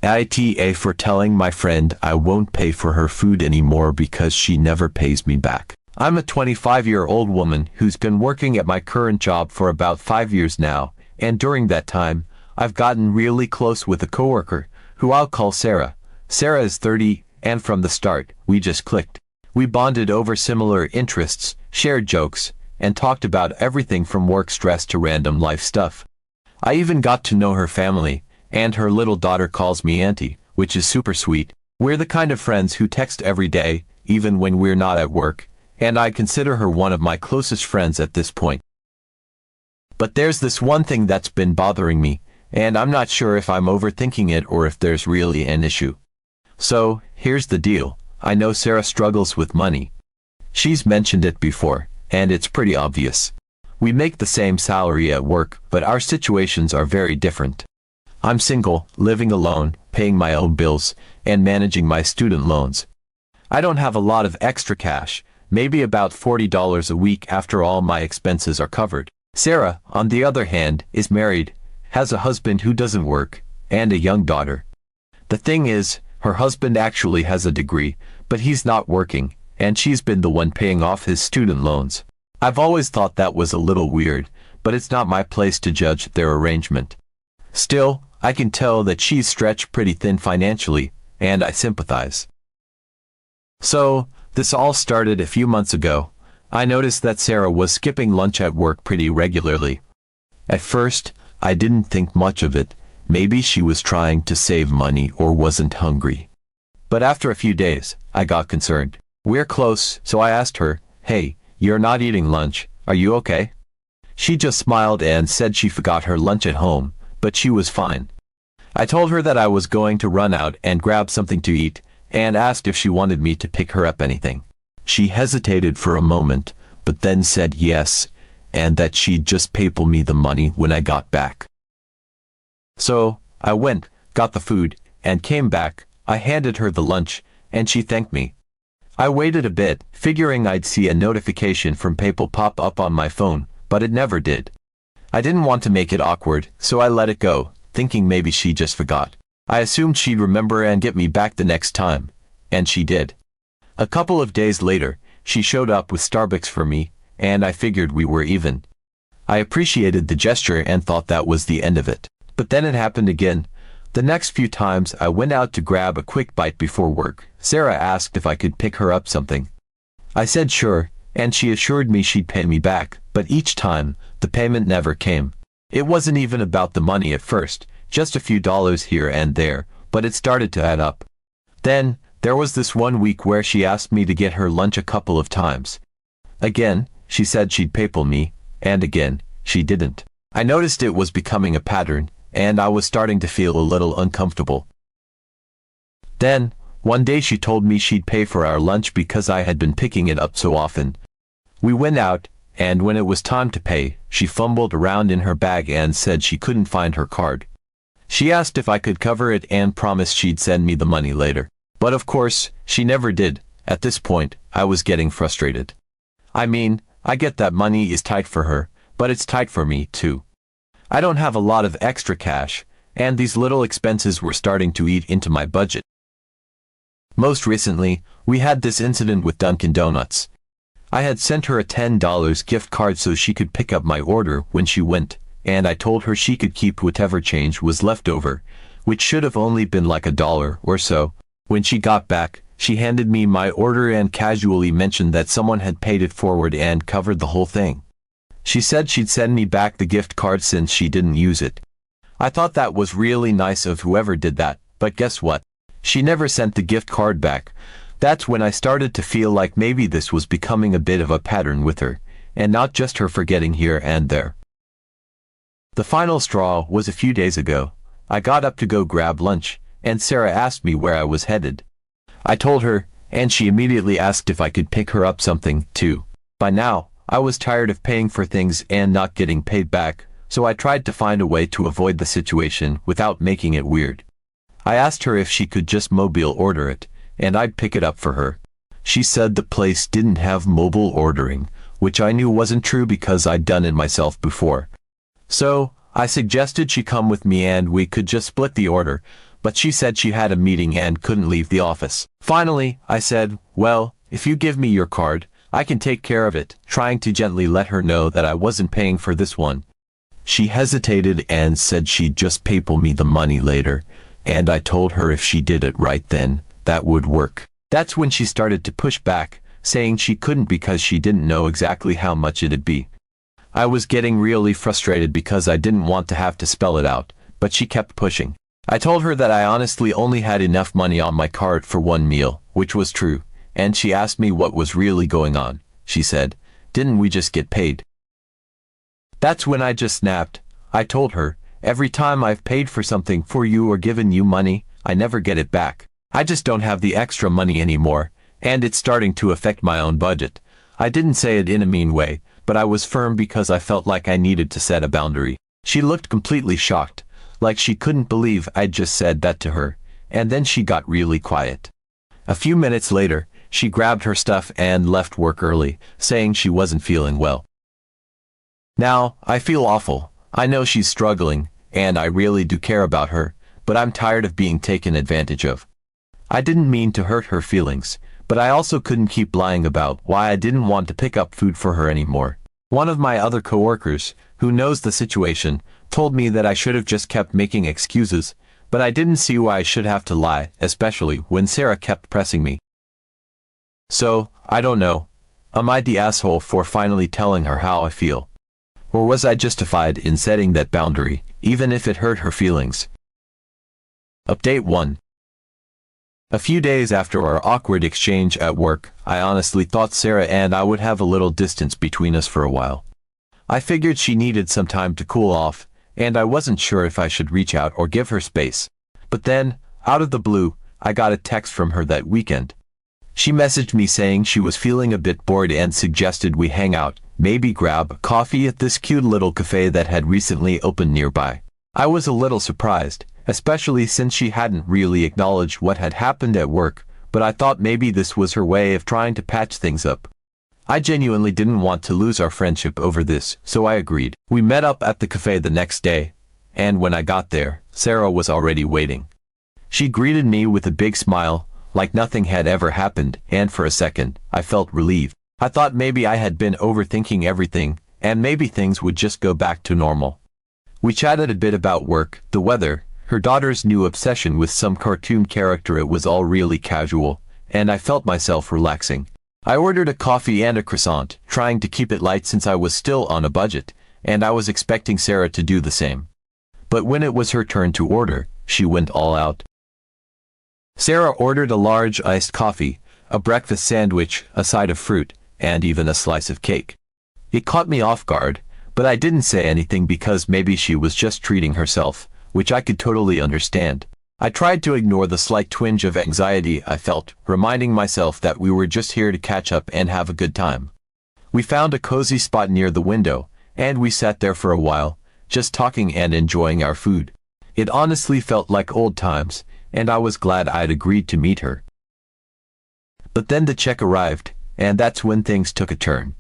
AITA for telling my friend I won't pay for her food anymore because she never pays me back. I'm a 25-year-old woman who's been working at my current job for about 5 years now, and during that time, I've gotten really close with a coworker, who I'll call Sarah. Sarah is 30, and from the start, we just clicked. We bonded over similar interests, shared jokes, and talked about everything from work stress to random life stuff. I even got to know her family, and her little daughter calls me auntie, which is super sweet. We're the kind of friends who text every day, even when we're not at work, and I consider her one of my closest friends at this point. But there's this one thing that's been bothering me, and I'm not sure if I'm overthinking it or if there's really an issue. So, here's the deal. I know Sarah struggles with money. She's mentioned it before, and it's pretty obvious. We make the same salary at work, but our situations are very different. I'm single, living alone, paying my own bills, and managing my student loans. I don't have a lot of extra cash, maybe about $40 a week after all my expenses are covered. Sarah, on the other hand, is married, has a husband who doesn't work, and a young daughter. The thing is, her husband actually has a degree, but he's not working, and she's been the one paying off his student loans. I've always thought that was a little weird, but it's not my place to judge their arrangement. Still, I can tell that she's stretched pretty thin financially, and I sympathize. So, this all started a few months ago. I noticed that Sarah was skipping lunch at work pretty regularly. At first, I didn't think much of it. Maybe she was trying to save money or wasn't hungry. But after a few days, I got concerned. We're close, so I asked her, "Hey, you're not eating lunch, are you okay?" She just smiled and said she forgot her lunch at home, but she was fine. I told her that I was going to run out and grab something to eat, and asked if she wanted me to pick her up anything. She hesitated for a moment, but then said yes, and that she'd just PayPal me the money when I got back. So, I went, got the food, and came back. I handed her the lunch, and she thanked me. I waited a bit, figuring I'd see a notification from PayPal pop up on my phone, but it never did. I didn't want to make it awkward, so I let it go, thinking maybe she just forgot. I assumed she'd remember and get me back the next time, and she did. A couple of days later, she showed up with Starbucks for me, and I figured we were even. I appreciated the gesture and thought that was the end of it. But then it happened again. The next few times I went out to grab a quick bite before work, Sarah asked if I could pick her up something. I said sure, and she assured me she'd pay me back, but each time, the payment never came. It wasn't even about the money at first, just a few dollars here and there, but it started to add up. Then, there was this one week where she asked me to get her lunch a couple of times. Again, she said she'd PayPal me, and again, she didn't. I noticed it was becoming a pattern, and I was starting to feel a little uncomfortable. Then, one day she told me she'd pay for our lunch because I had been picking it up so often. We went out, and when it was time to pay, she fumbled around in her bag and said she couldn't find her card. She asked if I could cover it and promised she'd send me the money later. But of course, she never did. At this point, I was getting frustrated. I mean, I get that money is tight for her, but it's tight for me, too. I don't have a lot of extra cash, and these little expenses were starting to eat into my budget. Most recently, we had this incident with Dunkin' Donuts. I had sent her a $10 gift card so she could pick up my order when she went, and I told her she could keep whatever change was left over, which should have only been like $1 or so. When she got back, she handed me my order and casually mentioned that someone had paid it forward and covered the whole thing. She said she'd send me back the gift card since she didn't use it. I thought that was really nice of whoever did that, but guess what? She never sent the gift card back. That's when I started to feel like maybe this was becoming a bit of a pattern with her, and not just her forgetting here and there. The final straw was a few days ago. I got up to go grab lunch, and Sarah asked me where I was headed. I told her, and she immediately asked if I could pick her up something, too. By now, I was tired of paying for things and not getting paid back, so I tried to find a way to avoid the situation without making it weird. I asked her if she could just mobile order it, and I'd pick it up for her. She said the place didn't have mobile ordering, which I knew wasn't true because I'd done it myself before. So, I suggested she come with me and we could just split the order, but she said she had a meeting and couldn't leave the office. Finally, I said, well, if you give me your card, I can take care of it, trying to gently let her know that I wasn't paying for this one. She hesitated and said she'd just PayPal me the money later, and I told her if she did it right then, that would work. That's when she started to push back, saying she couldn't because she didn't know exactly how much it'd be. I was getting really frustrated because I didn't want to have to spell it out, but she kept pushing. I told her that I honestly only had enough money on my card for one meal, which was true, and she asked me what was really going on. She said, "Didn't we just get paid?" That's when I just snapped. I told her, every time I've paid for something for you or given you money, I never get it back. I just don't have the extra money anymore, and it's starting to affect my own budget. I didn't say it in a mean way, but I was firm because I felt like I needed to set a boundary. She looked completely shocked, like she couldn't believe I'd just said that to her, and then she got really quiet. A few minutes later, she grabbed her stuff and left work early, saying she wasn't feeling well. Now, I feel awful. I know she's struggling, and I really do care about her, but I'm tired of being taken advantage of. I didn't mean to hurt her feelings, but I also couldn't keep lying about why I didn't want to pick up food for her anymore. One of my other coworkers, who knows the situation, told me that I should have just kept making excuses, but I didn't see why I should have to lie, especially when Sarah kept pressing me. So, I don't know. Am I the asshole for finally telling her how I feel? Or was I justified in setting that boundary, even if it hurt her feelings? Update 1. A few days after our awkward exchange at work, I honestly thought Sarah and I would have a little distance between us for a while. I figured she needed some time to cool off, and I wasn't sure if I should reach out or give her space. But then, out of the blue, I got a text from her that weekend. She messaged me saying she was feeling a bit bored and suggested we hang out, maybe grab coffee at this cute little cafe that had recently opened nearby. I was a little surprised, especially since she hadn't really acknowledged what had happened at work, but I thought maybe this was her way of trying to patch things up. I genuinely didn't want to lose our friendship over this, so I agreed. We met up at the cafe the next day, and when I got there, Sarah was already waiting. She greeted me with a big smile, like nothing had ever happened, and for a second, I felt relieved. I thought maybe I had been overthinking everything, and maybe things would just go back to normal. We chatted a bit about work, the weather, her daughter's new obsession with some cartoon character. It was all really casual, and I felt myself relaxing. I ordered a coffee and a croissant, trying to keep it light since I was still on a budget, and I was expecting Sarah to do the same. But when it was her turn to order, she went all out. Sarah ordered a large iced coffee, a breakfast sandwich, a side of fruit, and even a slice of cake. It caught me off guard, but I didn't say anything because maybe she was just treating herself, which I could totally understand. I tried to ignore the slight twinge of anxiety I felt, reminding myself that we were just here to catch up and have a good time. We found a cozy spot near the window, and we sat there for a while, just talking and enjoying our food. It honestly felt like old times, and I was glad I'd agreed to meet her. But then the check arrived, and that's when things took a turn.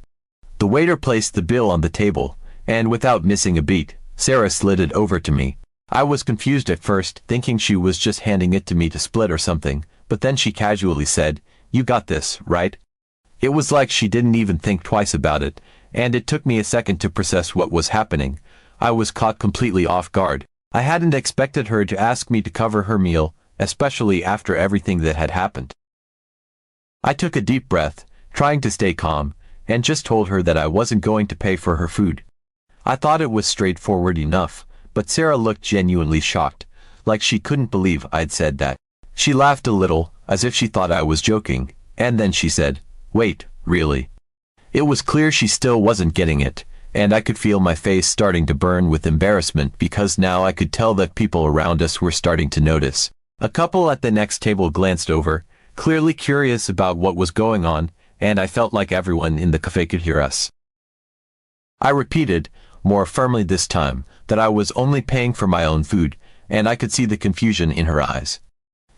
The waiter placed the bill on the table, and without missing a beat, Sarah slid it over to me. I was confused at first, thinking she was just handing it to me to split or something, but then she casually said, "You got this, right?" It was like she didn't even think twice about it, and it took me a second to process what was happening. I was caught completely off guard. I hadn't expected her to ask me to cover her meal, especially after everything that had happened. I took a deep breath, trying to stay calm, and just told her that I wasn't going to pay for her food. I thought it was straightforward enough, but Sarah looked genuinely shocked, like she couldn't believe I'd said that. She laughed a little, as if she thought I was joking, and then she said, "Wait, really?" It was clear she still wasn't getting it, and I could feel my face starting to burn with embarrassment because now I could tell that people around us were starting to notice. A couple at the next table glanced over, clearly curious about what was going on, and I felt like everyone in the cafe could hear us. I repeated, more firmly this time, that I was only paying for my own food, and I could see the confusion in her eyes.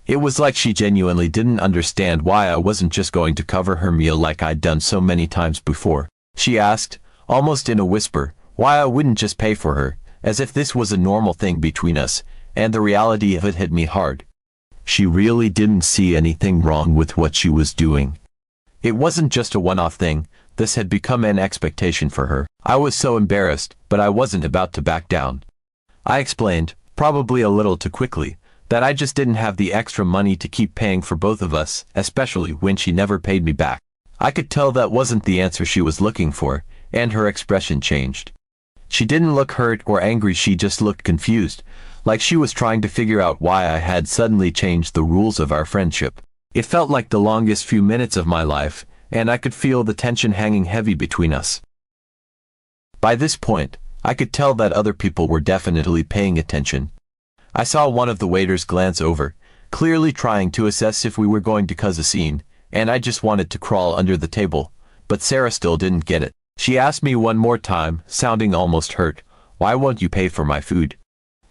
It was like she genuinely didn't understand why I wasn't just going to cover her meal like I'd done so many times before. She asked, almost in a whisper, why I wouldn't just pay for her, as if this was a normal thing between us, and the reality of it hit me hard. She really didn't see anything wrong with what she was doing. It wasn't just a one-off thing, this had become an expectation for her. I was so embarrassed, but I wasn't about to back down. I explained, probably a little too quickly, that I just didn't have the extra money to keep paying for both of us, especially when she never paid me back. I could tell that wasn't the answer she was looking for, and her expression changed. She didn't look hurt or angry, she just looked confused, like she was trying to figure out why I had suddenly changed the rules of our friendship. It felt like the longest few minutes of my life, and I could feel the tension hanging heavy between us. By this point, I could tell that other people were definitely paying attention. I saw one of the waiters glance over, clearly trying to assess if we were going to cause a scene, and I just wanted to crawl under the table, but Sarah still didn't get it. She asked me one more time, sounding almost hurt, "Why won't you pay for my food?"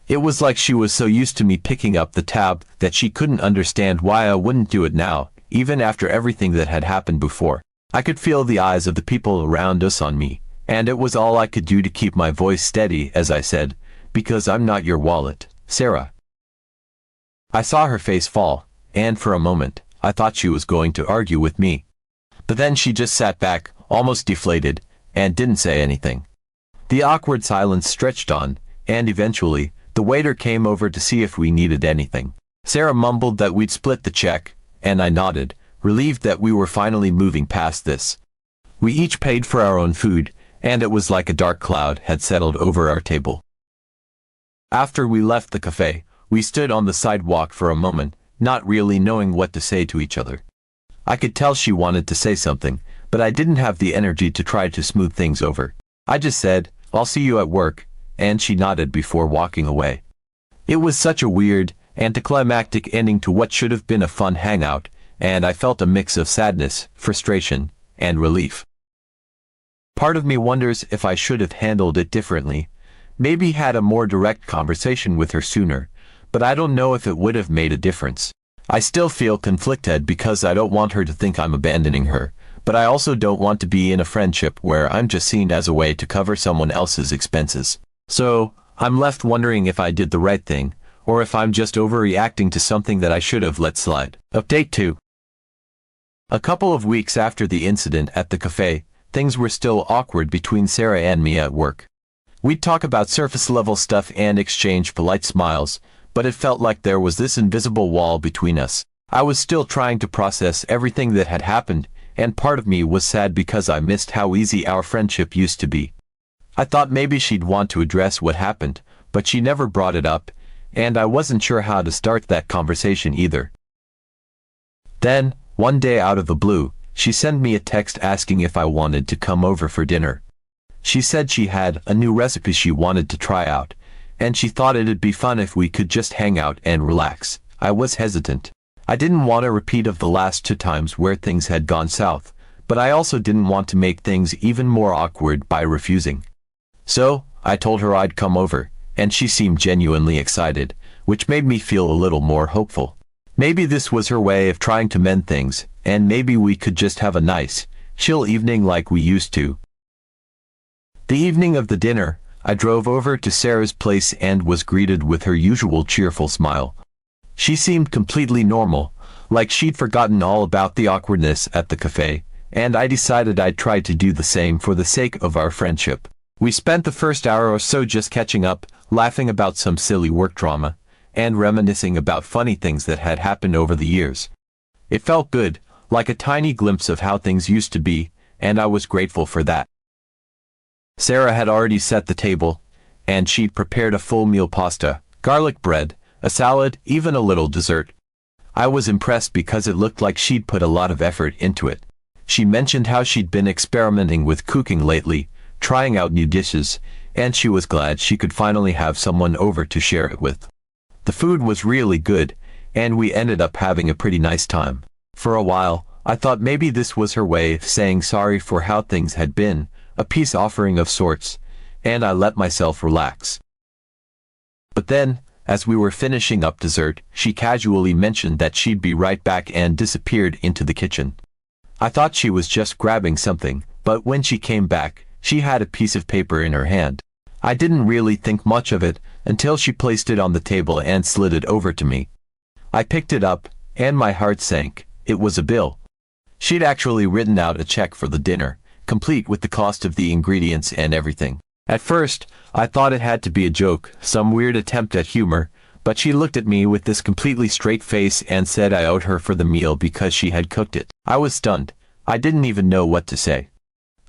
It was like she was so used to me picking up the tab that she couldn't understand why I wouldn't do it now, even after everything that had happened before. I could feel the eyes of the people around us on me, and it was all I could do to keep my voice steady as I said, "Because I'm not your wallet, Sarah." I saw her face fall, and for a moment, I thought she was going to argue with me. But then she just sat back, almost deflated, and didn't say anything. The awkward silence stretched on, and eventually, the waiter came over to see if we needed anything. Sarah mumbled that we'd split the check, and I nodded, relieved that we were finally moving past this. We each paid for our own food, and it was like a dark cloud had settled over our table. After we left the cafe, we stood on the sidewalk for a moment, not really knowing what to say to each other. I could tell she wanted to say something, but I didn't have the energy to try to smooth things over. I just said, "I'll see you at work," and she nodded before walking away. It was such a weird, anticlimactic ending to what should have been a fun hangout, and I felt a mix of sadness, frustration, and relief. Part of me wonders if I should have handled it differently, maybe had a more direct conversation with her sooner, but I don't know if it would have made a difference. I still feel conflicted because I don't want her to think I'm abandoning her, but I also don't want to be in a friendship where I'm just seen as a way to cover someone else's expenses. So, I'm left wondering if I did the right thing, or if I'm just overreacting to something that I should have let slide. Update 2. A couple of weeks after the incident at the cafe, things were still awkward between Sarah and me at work. We'd talk about surface-level stuff and exchange polite smiles, but it felt like there was this invisible wall between us. I was still trying to process everything that had happened, and part of me was sad because I missed how easy our friendship used to be. I thought maybe she'd want to address what happened, but she never brought it up, and I wasn't sure how to start that conversation either. Then, one day out of the blue, she sent me a text asking if I wanted to come over for dinner. She said she had a new recipe she wanted to try out, and she thought it'd be fun if we could just hang out and relax. I was hesitant. I didn't want a repeat of the last 2 times where things had gone south, but I also didn't want to make things even more awkward by refusing. So, I told her I'd come over, and she seemed genuinely excited, which made me feel a little more hopeful. Maybe this was her way of trying to mend things, and maybe we could just have a nice, chill evening like we used to. The evening of the dinner, I drove over to Sarah's place and was greeted with her usual cheerful smile. She seemed completely normal, like she'd forgotten all about the awkwardness at the cafe, and I decided I'd try to do the same for the sake of our friendship. We spent the first hour or so just catching up, laughing about some silly work drama, and reminiscing about funny things that had happened over the years. It felt good, like a tiny glimpse of how things used to be, and I was grateful for that. Sarah had already set the table, and she'd prepared a full meal: pasta, garlic bread, a salad, even a little dessert. I was impressed because it looked like she'd put a lot of effort into it. She mentioned how she'd been experimenting with cooking lately, trying out new dishes, and she was glad she could finally have someone over to share it with. The food was really good, and we ended up having a pretty nice time. For a while, I thought maybe this was her way of saying sorry for how things had been, a peace offering of sorts, and I let myself relax. But then, as we were finishing up dessert, she casually mentioned that she'd be right back and disappeared into the kitchen. I thought she was just grabbing something, but when she came back, she had a piece of paper in her hand. I didn't really think much of it until she placed it on the table and slid it over to me. I picked it up, and my heart sank. It was a bill. She'd actually written out a check for the dinner, complete with the cost of the ingredients and everything. At first, I thought it had to be a joke, some weird attempt at humor, but she looked at me with this completely straight face and said I owed her for the meal because she had cooked it. I was stunned. I didn't even know what to say.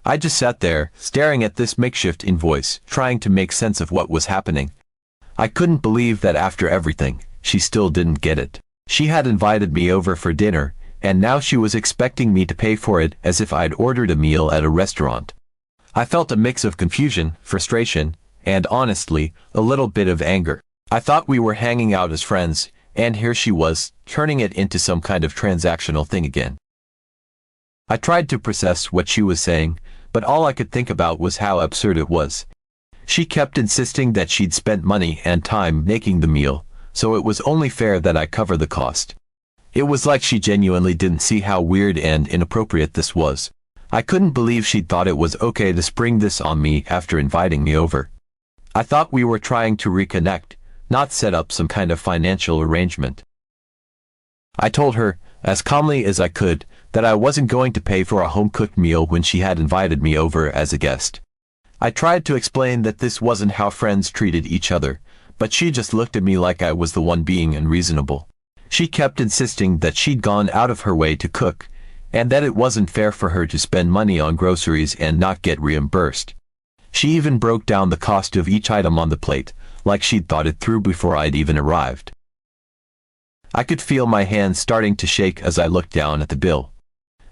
I just sat there, staring at this makeshift invoice, trying to make sense of what was happening. I couldn't believe that after everything, she still didn't get it. She had invited me over for dinner, and now she was expecting me to pay for it as if I'd ordered a meal at a restaurant. I felt a mix of confusion, frustration, and honestly, a little bit of anger. I thought we were hanging out as friends, and here she was, turning it into some kind of transactional thing again. I tried to process what she was saying, but all I could think about was how absurd it was. She kept insisting that she'd spent money and time making the meal, so it was only fair that I cover the cost. It was like she genuinely didn't see how weird and inappropriate this was. I couldn't believe she'd thought it was okay to spring this on me after inviting me over. I thought we were trying to reconnect, not set up some kind of financial arrangement. I told her, as calmly as I could, that I wasn't going to pay for a home-cooked meal when she had invited me over as a guest. I tried to explain that this wasn't how friends treated each other, but she just looked at me like I was the one being unreasonable. She kept insisting that she'd gone out of her way to cook, and that it wasn't fair for her to spend money on groceries and not get reimbursed. She even broke down the cost of each item on the plate, like she'd thought it through before I'd even arrived. I could feel my hands starting to shake as I looked down at the bill.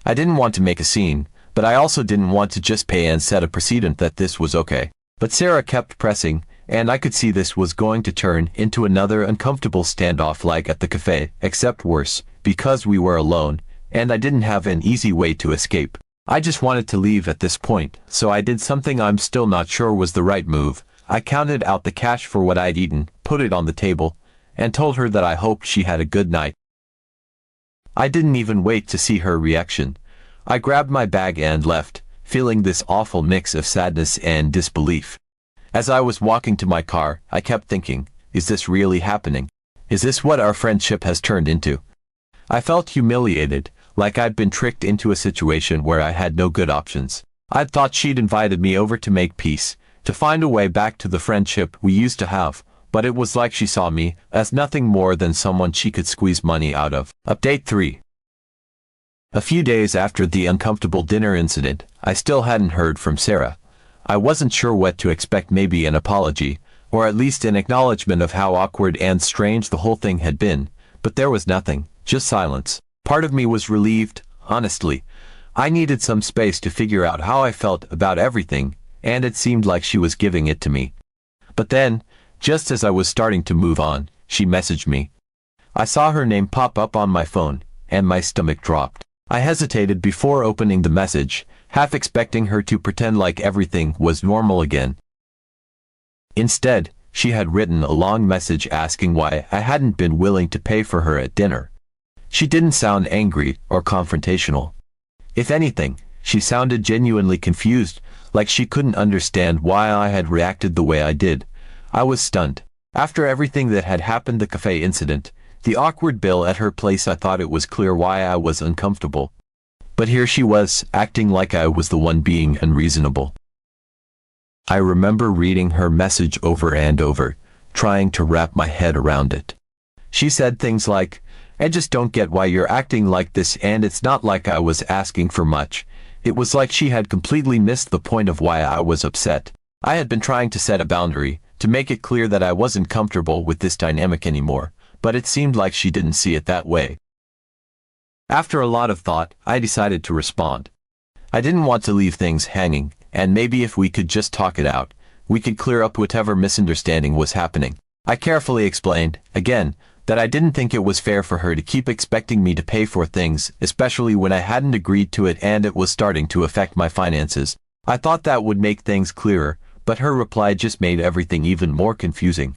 I didn't want to make a scene, but I also didn't want to just pay and set a precedent that this was okay. But Sarah kept pressing, and I could see this was going to turn into another uncomfortable standoff like at the cafe, except worse, because we were alone, and I didn't have an easy way to escape. I just wanted to leave at this point, so I did something I'm still not sure was the right move. I counted out the cash for what I'd eaten, put it on the table, and told her that I hoped she had a good night. I didn't even wait to see her reaction. I grabbed my bag and left, feeling this awful mix of sadness and disbelief. As I was walking to my car, I kept thinking, is this really happening? Is this what our friendship has turned into? I felt humiliated, like I'd been tricked into a situation where I had no good options. I'd thought she'd invited me over to make peace, to find a way back to the friendship we used to have, but it was like she saw me as nothing more than someone she could squeeze money out of. Update 3. A few days after the uncomfortable dinner incident, I still hadn't heard from Sarah. I wasn't sure what to expect, maybe an apology, or at least an acknowledgement of how awkward and strange the whole thing had been, but there was nothing, just silence. Part of me was relieved, honestly. I needed some space to figure out how I felt about everything, and it seemed like she was giving it to me. But then, just as I was starting to move on, she messaged me. I saw her name pop up on my phone, and my stomach dropped. I hesitated before opening the message, half expecting her to pretend like everything was normal again. Instead, she had written a long message asking why I hadn't been willing to pay for her at dinner. She didn't sound angry or confrontational. If anything, she sounded genuinely confused, like she couldn't understand why I had reacted the way I did. I was stunned. After everything that had happened, the cafe incident, the awkward bill at her place, I thought it was clear why I was uncomfortable. But here she was, acting like I was the one being unreasonable. I remember reading her message over and over, trying to wrap my head around it. She said things like, I just don't get why you're acting like this, and it's not like I was asking for much. It was like she had completely missed the point of why I was upset. I had been trying to set a boundary, to make it clear that I wasn't comfortable with this dynamic anymore, but it seemed like she didn't see it that way. After a lot of thought, I decided to respond. I didn't want to leave things hanging, and maybe if we could just talk it out, we could clear up whatever misunderstanding was happening. I carefully explained, again, that I didn't think it was fair for her to keep expecting me to pay for things, especially when I hadn't agreed to it and it was starting to affect my finances. I thought that would make things clearer, but her reply just made everything even more confusing.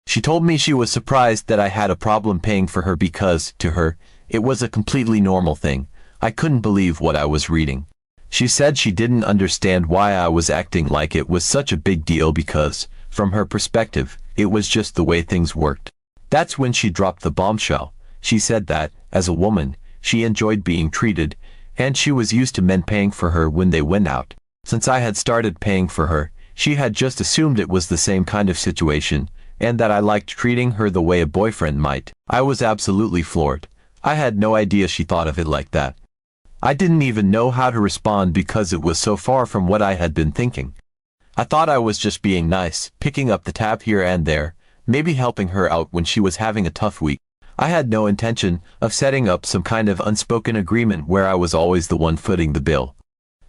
She told me she was surprised that I had a problem paying for her because, to her, it was a completely normal thing. I couldn't believe what I was reading. She said she didn't understand why I was acting like it was such a big deal because, From her perspective, it was just the way things worked. That's when she dropped the bombshell. She said that, as a woman, she enjoyed being treated, and she was used to men paying for her when they went out. Since I had started paying for her, she had just assumed it was the same kind of situation, and that I liked treating her the way a boyfriend might. I was absolutely floored. I had no idea she thought of it like that. I didn't even know how to respond because it was so far from what I had been thinking. I thought I was just being nice, picking up the tab here and there, maybe helping her out when she was having a tough week. I had no intention of setting up some kind of unspoken agreement where I was always the one footing the bill.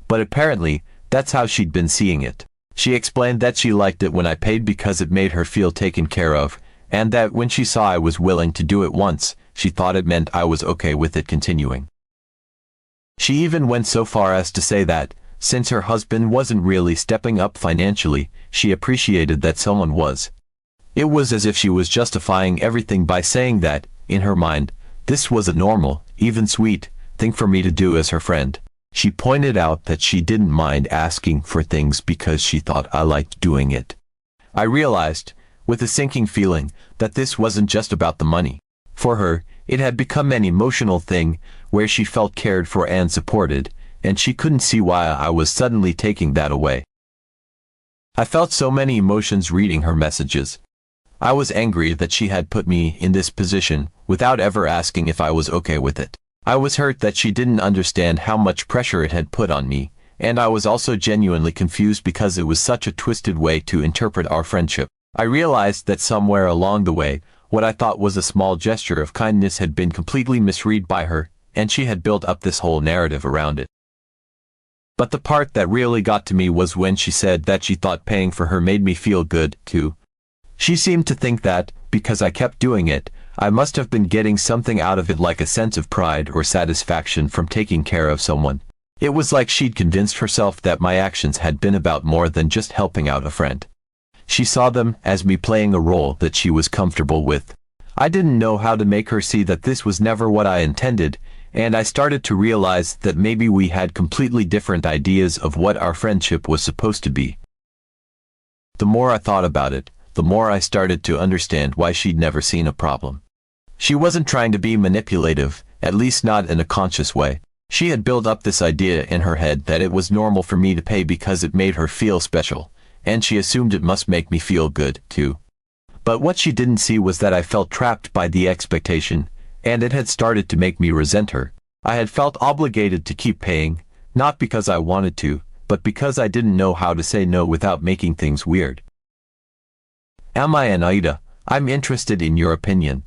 But apparently, that's how she'd been seeing it. She explained that she liked it when I paid because it made her feel taken care of, and that when she saw I was willing to do it once, she thought it meant I was okay with it continuing. She even went so far as to say that, since her husband wasn't really stepping up financially, she appreciated that someone was. It was as if she was justifying everything by saying that, in her mind, this was a normal, even sweet, thing for me to do as her friend. She pointed out that she didn't mind asking for things because she thought I liked doing it. I realized, with a sinking feeling, that this wasn't just about the money. For her, it had become an emotional thing where she felt cared for and supported, and she couldn't see why I was suddenly taking that away. I felt so many emotions reading her messages. I was angry that she had put me in this position without ever asking if I was okay with it. I was hurt that she didn't understand how much pressure it had put on me, and I was also genuinely confused because it was such a twisted way to interpret our friendship. I realized that somewhere along the way, what I thought was a small gesture of kindness had been completely misread by her, and she had built up this whole narrative around it. But the part that really got to me was when she said that she thought paying for her made me feel good, too. She seemed to think that, because I kept doing it, I must have been getting something out of it, like a sense of pride or satisfaction from taking care of someone. It was like she'd convinced herself that my actions had been about more than just helping out a friend. She saw them as me playing a role that she was comfortable with. I didn't know how to make her see that this was never what I intended, and I started to realize that maybe we had completely different ideas of what our friendship was supposed to be. The more I thought about it, the more I started to understand why she'd never seen a problem. She wasn't trying to be manipulative, at least not in a conscious way. She had built up this idea in her head that it was normal for me to pay because it made her feel special, and she assumed it must make me feel good, too. But what she didn't see was that I felt trapped by the expectation, and it had started to make me resent her. I had felt obligated to keep paying, not because I wanted to, but because I didn't know how to say no without making things weird. Am I an AITA? I'm interested in your opinion.